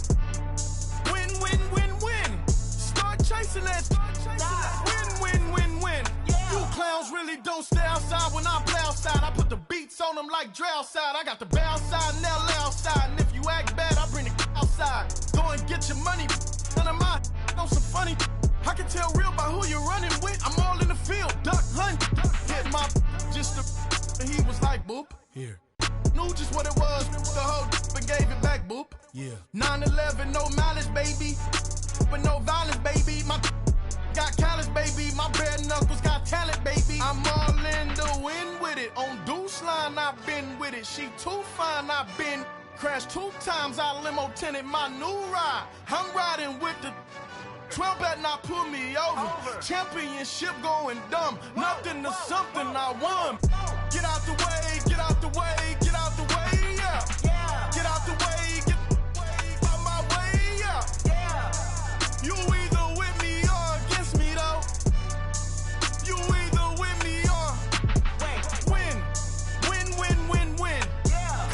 Win. Start chasing that. Win. Yeah. You clowns really don't stay outside when I play outside. I put the beats on them like drow side. I got the bow side and they'll lay outside. And if you act bad, I bring the outside. Go and get your money. on some funny. I can tell real by who you're running with. I'm all in the field, duck hunt. Hit my just the, and he was like, boop. Here. Knew just what it was, the whole and gave it back, boop. Yeah. 9/11, no malice, baby. But no violence, baby. My got callous, baby. My bare knuckles got talent, baby. I'm all in the wind with it. On Deuce line, I've been with it. She too fine, I've been crashed 2 times. I limo tinted my new ride. I'm riding with the 12 better not pull me over. Championship going dumb. Nothing to something I won. Get out the way, get out the way, get out the way, yeah. Get out the way, get out my way, yeah. You either with me or against me, though. You either with me or win. Win, win, win, win.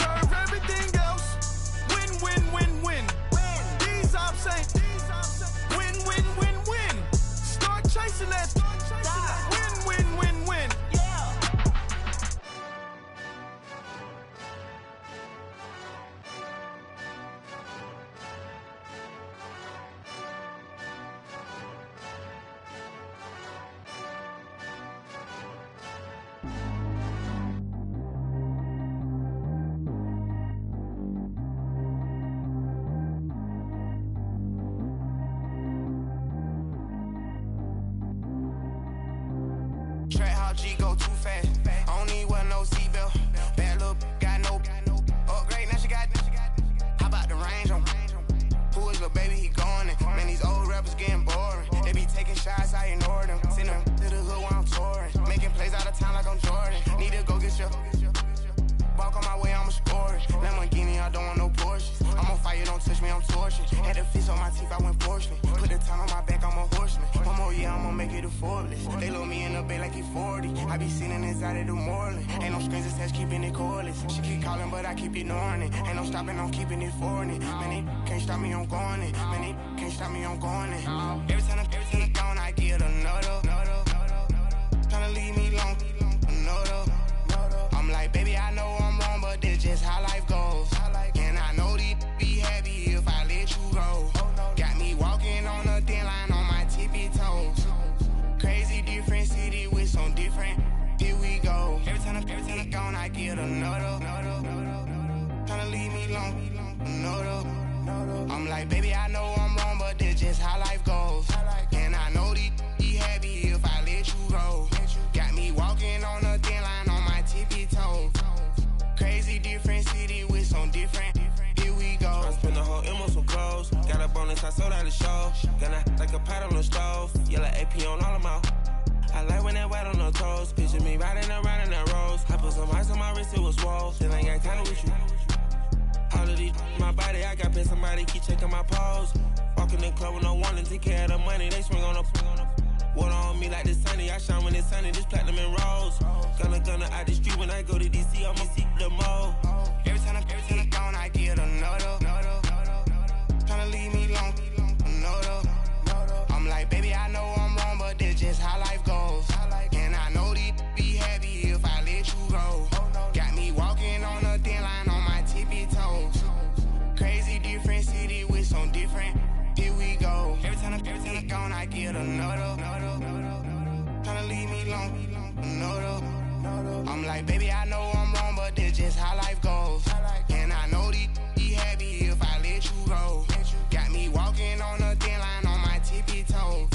Curve everything else. Win, win, win, win. These ops ain't. Win, win, win, win. Start chasing that. Win, win, win, win. Track how G go too fast. I don't need one no seatbelt. Bad little got no upgrade. Now she got. How about the range on? Who is little baby? He going in. Man, these old rappers getting boring. They be taking shots, I ignore them. Send them to the hood while I'm touring. Making plays out of town like I'm Jordan. Need to go get your. Walk on my way, I'ma score it. Lamborghini, I don't want no Porsches. I'm on fire, don't touch me, I'm torching. Had the fish on my teeth, I went fortunate. Put the time on my back, I'm a horseman. One more year, I'ma make it a Forbes. They load me in the bay like he 40. I be sitting inside of the Moreland. Ain't no strings attached, keeping it cordless. She keep calling, but I keep ignoring it. Ain't no stopping, I'm keeping it for it. Man, they can't stop me, I'm going it. Man, they can't stop me, I'm going it. Every time I'm gone, I get another. Tryna leave me long, another. I'm like, baby, I know I'm wrong, but this just how life goes. And I know these be happy if I let you go. Got me walking on a thin line on my tippy toes. Crazy different city with some different. Here we go. Every time I'm gone, I get another. Tryna leave me long, another. I'm like, baby, I know I'm wrong, but this just how life goes. And I know these be happy if I let you go. Got me walking on a thin line on my tippy toes. Crazy different city with some different. Here we go. I spent the whole M on some clothes. Got a bonus, I sold out the show. Gonna like a pot on the stove. Yellow AP on all of my. I like when that white on the toes. Picture me riding around in that rose. I put some ice on my wrist, it was swole. Still ain't got time with you. All of these my body, I got paid somebody keep checking my pose. Walking in the club with no warning, take care of the money. They swing on the. Water on me like the sunny, I shine when it's sunny, this platinum and rose. Gonna out the street when I go to DC, I'ma see the mo. Every time I'm gone, I get another. Tryna leave me long, another. I'm like, baby, I know I'm wrong, but this just how life goes. And I know these be happy if I let you go. Got me walking on a thin line on my tippy toes. Crazy different city with some different. Here we go. Every time I'm gone, I get another. Tryna leave me long, another. I'm like, baby, I know I'm wrong, but this just how life goes. And I know these be happy if I let you go. Got me walking on a thin line on my tippy toes.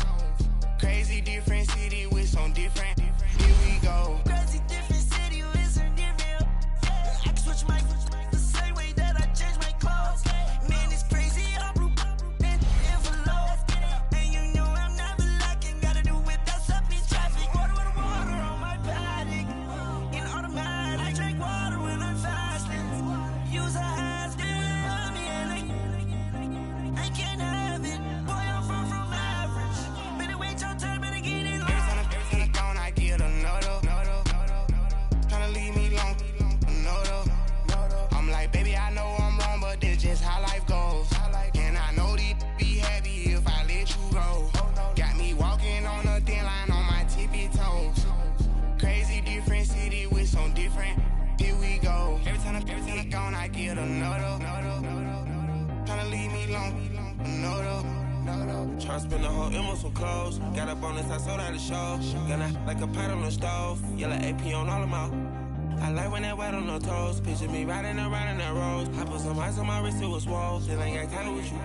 Crazy different city with some different. Here we go. Crazy different city with some different. I can switch my the same way that I change my clothes. Man, it's crazy. I'm envelope. And you know I'm never lacking. Gotta do it, that's up in traffic. Water with water on my paddock. In automatic, I drink water when I'm fasting. Use a has on me and I can't have it. Boy, I'm from average. Better wait your turn, better get in line. Every time I'm gone, I get another. Tryna leave me long, another. I'm like, baby, I know I'm wrong, but this just how life goes. And I know these be happy if I let you go. Got me walking on a thin line on my tippy toes. Crazy different city with some different. Here we go. Every time I'm gone, I get another. Tryna leave me long, another. Tryna spend the whole M on some clothes. Got up on this, I sold out the show. Gonna like a pot on the stove. Yellow AP on all of my. I like when that wet on the toes. Picture me riding around in that rose. I put some ice on my wrist, it was swole. Still ain't got time with you.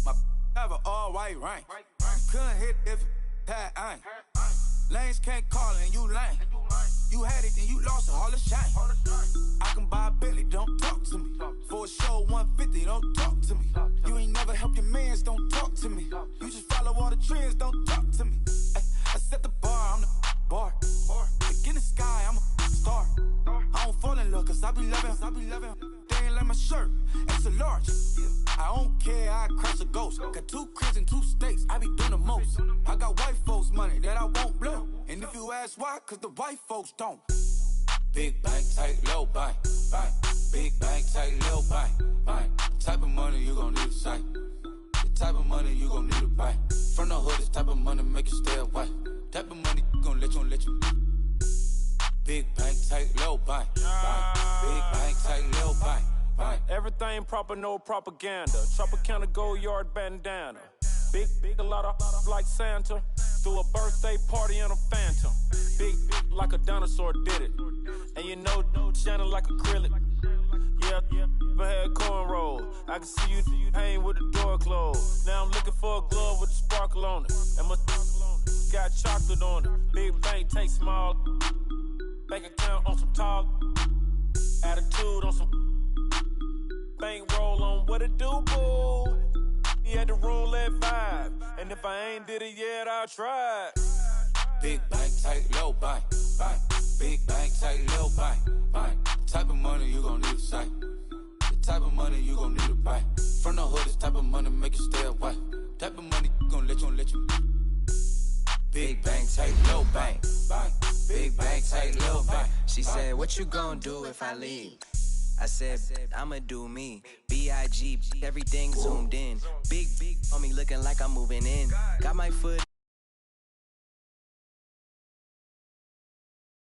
My have an all-white rank. Couldn't hit if it had ain't. Lanes can't call and you lame. You had it, then you lost it, all the shame. I can buy a Billy, don't talk to me. For a show 150, don't talk to me. You ain't never help your mans, don't talk to me. You just follow all the trends, don't talk to me. I set the bar, I'm the bar. Like in the sky, I'm a star. I don't fall in love, cause I be loving. They ain't like my shirt, extra large. I don't care, I crash a ghost. Got 2 cribs and 2 states, I be doing the most. I got white folks money that I won't blow. And if you ask why, cause the white folks don't. Big bank, tight, low bank, bank. Big bank, tight, low bank, bank. The type of money you gon' need to sight. The type of money you gon' need to buy. From the hood, this type of money make you stay away. Type of money gon' let you. Big bank, tight, low bank, bank. Big bank, tight, low bank, bank. Everything proper, no propaganda. Tropicana gold yard bandana. Big, a lot of like Santa. Threw a birthday party in a phantom. Big like a dinosaur did it. And you know, shining like acrylic. Yeah, but had cornrows. I can see you hang with the door closed. Now I'm looking for a glove with a sparkle on it. And my got chocolate on it. Big bank, take small. Bank account on some tall. Attitude on some. Bank roll on what it do, boo. He had the roulette vibe. And if I ain't did it yet, I'll try. Big bank, tight, low bank, bank. Big bank, tight, low bank, bank. The type of money you gon' need to sight. The type of money you gon' need to buy. From the hood, this type of money make you stay away. Type of money gon' let you. Big bank, tight, low bank, bank. Big bank, tight, low bank. She said, what you gon' do if I leave? I said, I'ma do me. B.I.G. Everything zoomed in. Big on me looking like I'm moving in. Got my foot